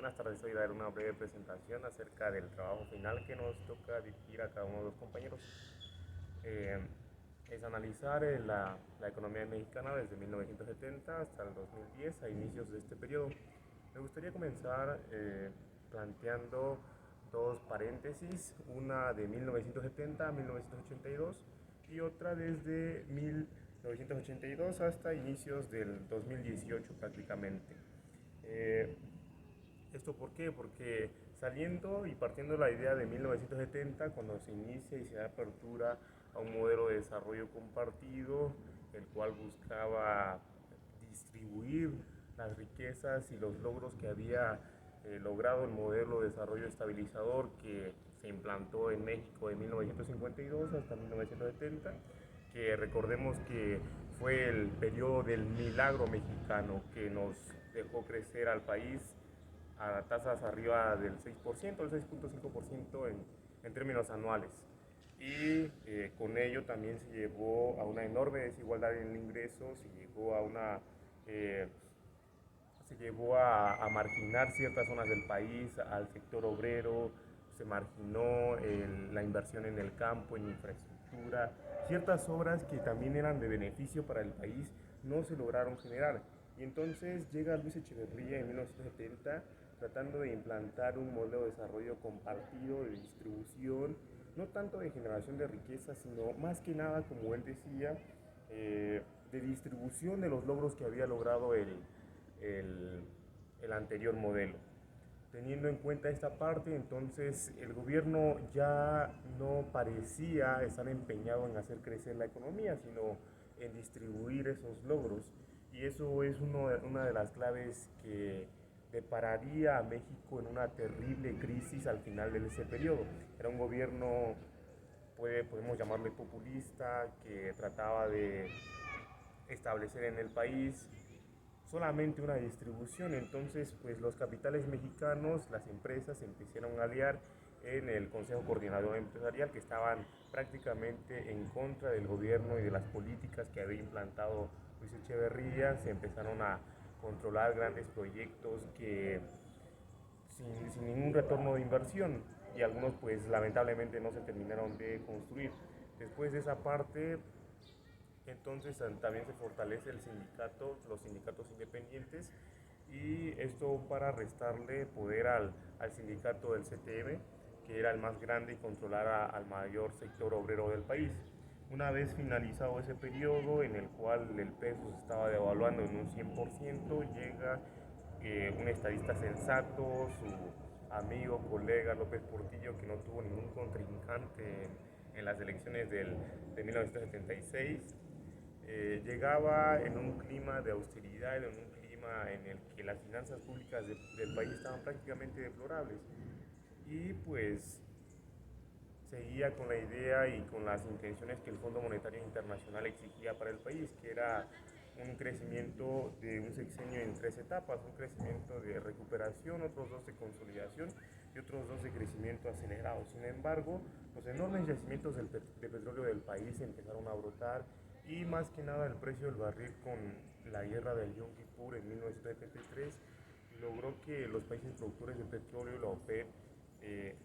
Buenas tardes, hoy daré una breve presentación acerca del trabajo final que nos toca dirigir a cada uno de los compañeros. Eh, es analizar la economía mexicana desde 1970 hasta el 2010, a inicios de este periodo. Me gustaría comenzar planteando dos paréntesis, una de 1970 a 1982 y otra desde 1982 hasta inicios del 2018 prácticamente. Eh, ¿Esto por qué? Porque saliendo y partiendo de la idea de 1970, cuando se inicia y se da apertura a un modelo de desarrollo compartido, el cual buscaba distribuir las riquezas y los logros que había logrado el modelo de desarrollo estabilizador que se implantó en México de 1952 hasta 1970, que recordemos que fue el periodo del milagro mexicano que nos dejó crecer al país a tasas arriba del 6%, el 6.5% en términos anuales. Y con ello también se llevó a una enorme desigualdad en ingresos, eh, se llevó a marginar ciertas zonas del país, al sector obrero, se marginó la inversión en el campo, en infraestructura, ciertas obras que también eran de beneficio para el país no se lograron generar. Y entonces llega Luis Echeverría en 1970 tratando de implantar un modelo de desarrollo compartido, de distribución, no tanto de generación de riqueza, sino más que nada, como él decía, de distribución de los logros que había logrado el, el anterior modelo. Teniendo en cuenta esta parte, entonces el gobierno ya no parecía estar empeñado en hacer crecer la economía, sino en distribuir esos logros. Y eso es una de las claves que depararía a México en una terrible crisis al final de ese periodo. Era un gobierno, podemos llamarle populista, que trataba de establecer en el país solamente una distribución. Entonces, pues los capitales mexicanos, las empresas se empezaron a aliar en el Consejo Coordinador Empresarial, que estaban prácticamente en contra del gobierno y de las políticas que había implantado Luis Echeverría. Se empezaron a controlar grandes proyectos que sin ningún retorno de inversión, y algunos pues lamentablemente no se terminaron de construir. Después de esa parte, entonces también se fortalece el sindicato, los sindicatos independientes, y esto para restarle poder al sindicato del CTM, que era el más grande y controlara al mayor sector obrero del país. Una vez finalizado ese periodo en el cual el peso se estaba devaluando en un 100%, llega un estadista sensato, su amigo, colega López Portillo, que no tuvo ningún contrincante en las elecciones de 1976. Llegaba en un clima de austeridad, en un clima en el que las finanzas públicas del país estaban prácticamente deplorables. Y pues seguía con la idea y con las intenciones que el Fondo Monetario Internacional exigía para el país, que era un crecimiento de un sexenio en tres etapas, un crecimiento de recuperación, otros dos de consolidación y otros dos de crecimiento acelerado. Sin embargo, los enormes yacimientos de petróleo del país empezaron a brotar, y más que nada el precio del barril con la guerra del Yom Kippur en 1973 logró que los países productores de petróleo, la OPEP,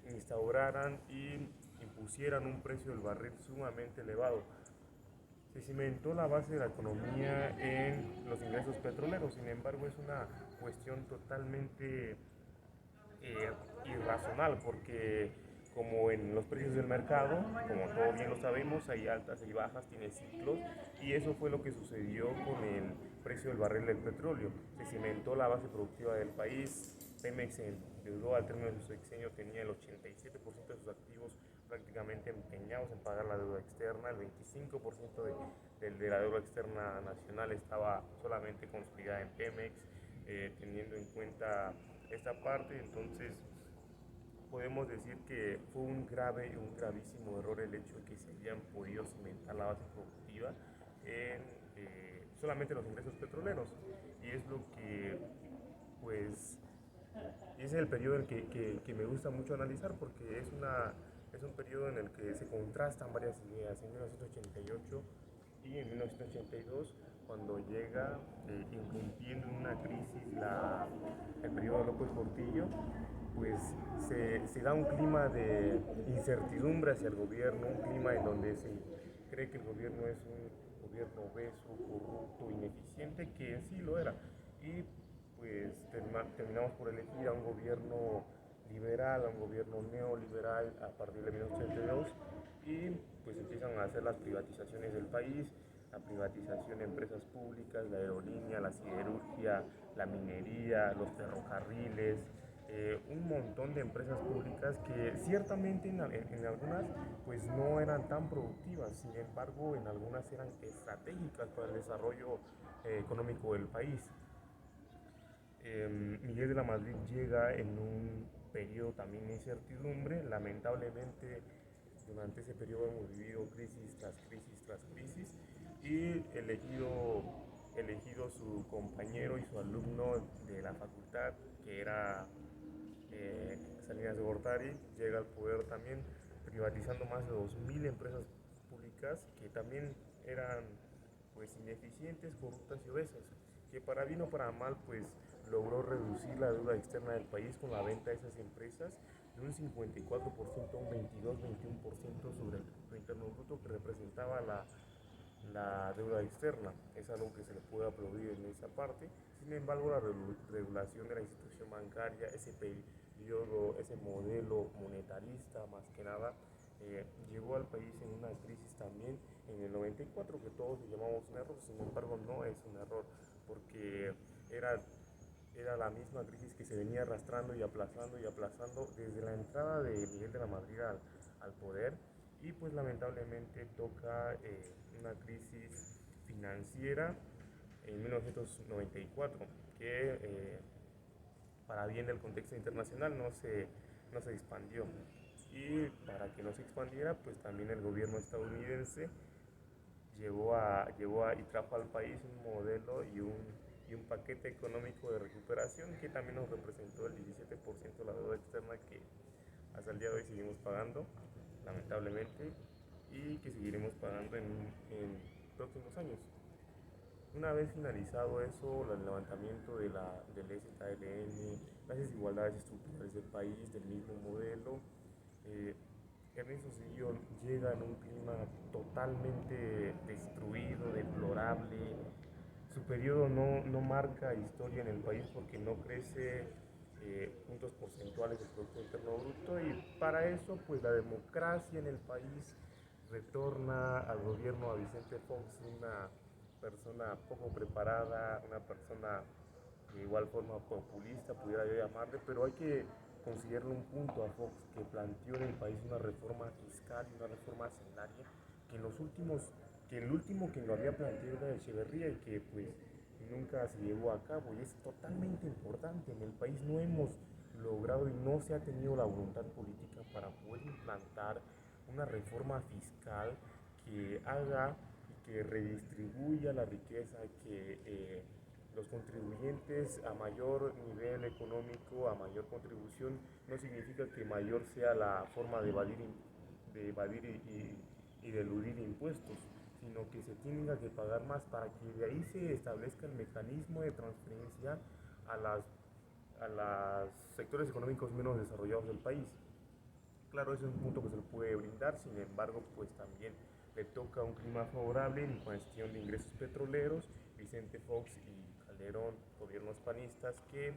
instauraran y impusieran un precio del barril sumamente elevado. Se cimentó la base de la economía en los ingresos petroleros. Sin embargo, es una cuestión totalmente irracional, porque como en los precios del mercado, como todos bien lo sabemos, hay altas y bajas, tiene ciclos, y eso fue lo que sucedió con el precio del barril del petróleo. Se cimentó la base productiva del país. Pemex se endeudó al término de su sexenio, tenía el 87% de sus activos prácticamente empeñados en pagar la deuda externa, el 25% de la deuda externa nacional estaba solamente consolidada en Pemex. Teniendo en cuenta esta parte, entonces podemos decir que fue un grave y un gravísimo error el hecho de que se hayan podido cimentar la base productiva en solamente los ingresos petroleros. Y es lo que, pues, ese es el periodo en que me gusta mucho analizar, porque es un periodo en el que se contrastan varias ideas. En 1988 y en 1982, cuando llega, irrumpiendo en una crisis el periodo de López Portillo, pues se da un clima de incertidumbre hacia el gobierno, un clima en donde se cree que el gobierno es un gobierno obeso, corrupto, ineficiente, que en sí lo era. Y pues terminamos por elegir a un gobierno liberal, a un gobierno neoliberal a partir de 1982 y pues empiezan a hacer las privatizaciones del país, la privatización de empresas públicas, la aerolínea, la siderurgia, la minería, los ferrocarriles, un montón de empresas públicas que ciertamente en algunas pues no eran tan productivas, sin embargo en algunas eran estratégicas para el desarrollo económico del país. Miguel de la Madrid llega en un periodo también de incertidumbre. Lamentablemente, durante ese periodo hemos vivido crisis tras crisis tras crisis y elegido su compañero y su alumno de la facultad, que era Salinas de Gortari, llega al poder también privatizando más de 2.000 empresas públicas que también eran pues ineficientes, corruptas y obesas, que para bien o para mal pues logró reducir la deuda externa del país con la venta de esas empresas de un 54% a un 22-21% sobre el Producto Interno Bruto que representaba la deuda externa. Es algo que se le puede aplaudir en esa parte. Sin embargo, la regulación de la institución bancaria, ese periodo, ese modelo monetarista más que nada, llevó al país en una crisis también en el 94 que todos le llamamos un error. Sin embargo, no es un error porque era era la misma crisis que se venía arrastrando y aplazando desde la entrada de Miguel de la Madrid al poder y pues lamentablemente toca una crisis financiera en 1994 que para bien del contexto internacional no se expandió y para que no se expandiera pues también el gobierno estadounidense y trajo al país un modelo y un paquete económico de recuperación que también nos representó el 17% de la deuda externa que hasta el día de hoy seguimos pagando, lamentablemente, y que seguiremos pagando en próximos años. Una vez finalizado eso, el levantamiento del SKLN, las desigualdades estructurales del país, del mismo modelo, eh, Ernesto Cedillo llega en un clima totalmente destruido, deplorable. Su periodo no marca historia en el país porque no crece puntos porcentuales del Producto Interno Bruto y para eso pues la democracia en el país retorna al gobierno a Vicente Fox, una persona poco preparada, una persona de igual forma populista, pudiera yo llamarle, pero hay que considerarle un punto a Fox que planteó en el país una reforma fiscal y una reforma hacendaria que en los últimos, que el último que lo había planteado era Echeverría y que pues nunca se llevó a cabo y es totalmente importante. En el país no hemos logrado y no se ha tenido la voluntad política para poder implantar una reforma fiscal que haga y que redistribuya la riqueza, que los contribuyentes a mayor nivel económico, a mayor contribución, no significa que mayor sea la forma de evadir y de eludir impuestos, sino que se tenga que pagar más para que de ahí se establezca el mecanismo de transferencia a los sectores económicos menos desarrollados del país. Claro, ese es un punto que se le puede brindar, sin embargo, pues también le toca un clima favorable en cuestión de ingresos petroleros. Vicente Fox y Calderón, gobiernos panistas que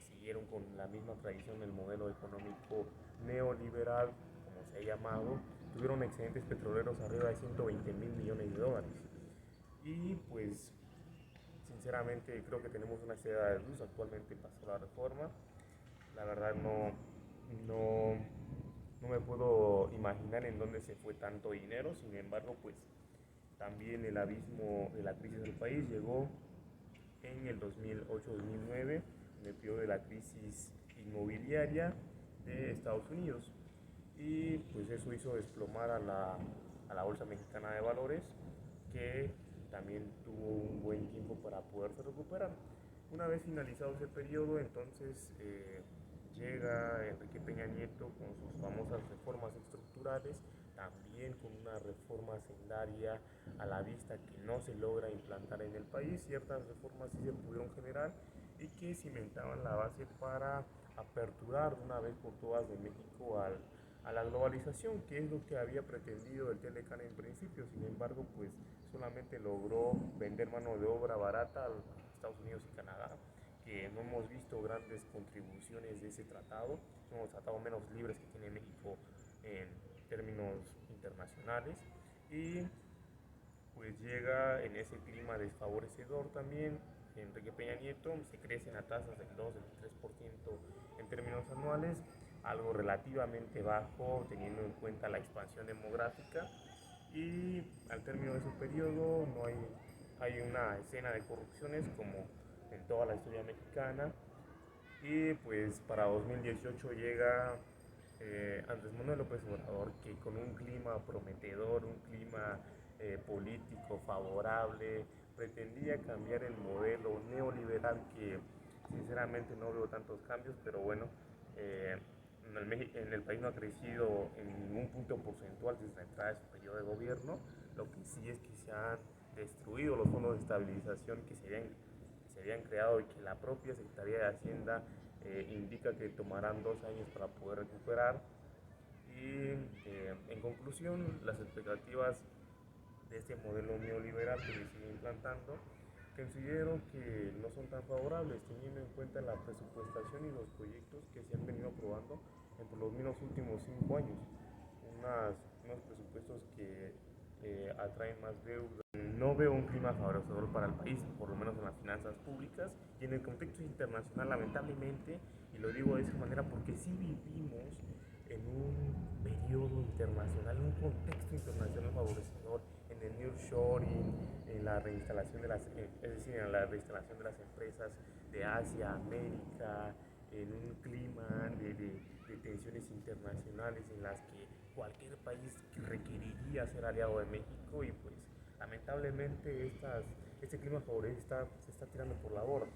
siguieron con la misma tradición del modelo económico neoliberal, como se ha llamado, tuvieron excedentes petroleros arriba de 120 mil millones de dólares. Y pues, sinceramente, creo que tenemos una escena de luz. Actualmente pasó la reforma. La verdad no, no me puedo imaginar en dónde se fue tanto dinero, sin embargo, pues también el abismo de la crisis del país llegó en el 2008-2009, en el periodo de la crisis inmobiliaria de Estados Unidos. Y pues eso hizo desplomar a la Bolsa Mexicana de Valores, que también tuvo un buen tiempo para poderse recuperar. Una vez finalizado ese periodo, entonces llega Enrique Peña Nieto con sus famosas reformas estructurales, también con una reforma hacendaria a la vista que no se logra implantar en el país. Ciertas reformas sí se pudieron generar y que cimentaban la base para aperturar de una vez por todas de México a la globalización, que es lo que había pretendido el Telecán en principio. Sin embargo, pues solamente logró vender mano de obra barata a Estados Unidos y Canadá, que no hemos visto grandes contribuciones de ese tratado. Son los tratados menos libres que tiene México en términos internacionales. Y pues llega en ese clima desfavorecedor también Enrique Peña Nieto, se crecen a tasas del 2, del 3% en términos anuales, algo relativamente bajo teniendo en cuenta la expansión demográfica, y al término de su periodo no hay una escena de corrupciones como en toda la historia mexicana. Y pues para 2018 llega Andrés Manuel López Obrador, que con un clima prometedor, un clima político favorable, pretendía cambiar el modelo neoliberal que sinceramente no veo tantos cambios, pero bueno, eh, en el país no ha crecido en ningún punto porcentual desde la entrada de su periodo de gobierno. Lo que sí es que se han destruido los fondos de estabilización que se habían creado y que la propia Secretaría de Hacienda indica que tomarán 2 años para poder recuperar. Y en conclusión, las expectativas de este modelo neoliberal que se sigue implantando, considero que no son tan favorables teniendo en cuenta la presupuestación y los proyectos que se han venido aprobando en por lo menos los últimos 5 años. Unos presupuestos que atraen más deuda. No veo un clima favorecedor para el país, por lo menos en las finanzas públicas y en el contexto internacional, lamentablemente, y lo digo de esa manera porque sí vivimos en un periodo internacional, en un contexto internacional favorecedor, en el nearshoring, en la reinstalación es decir, en la reinstalación de las empresas de Asia, América, en un clima de tensiones internacionales en las que cualquier país requeriría ser aliado de México, y pues lamentablemente este clima favorable se está tirando por la borda.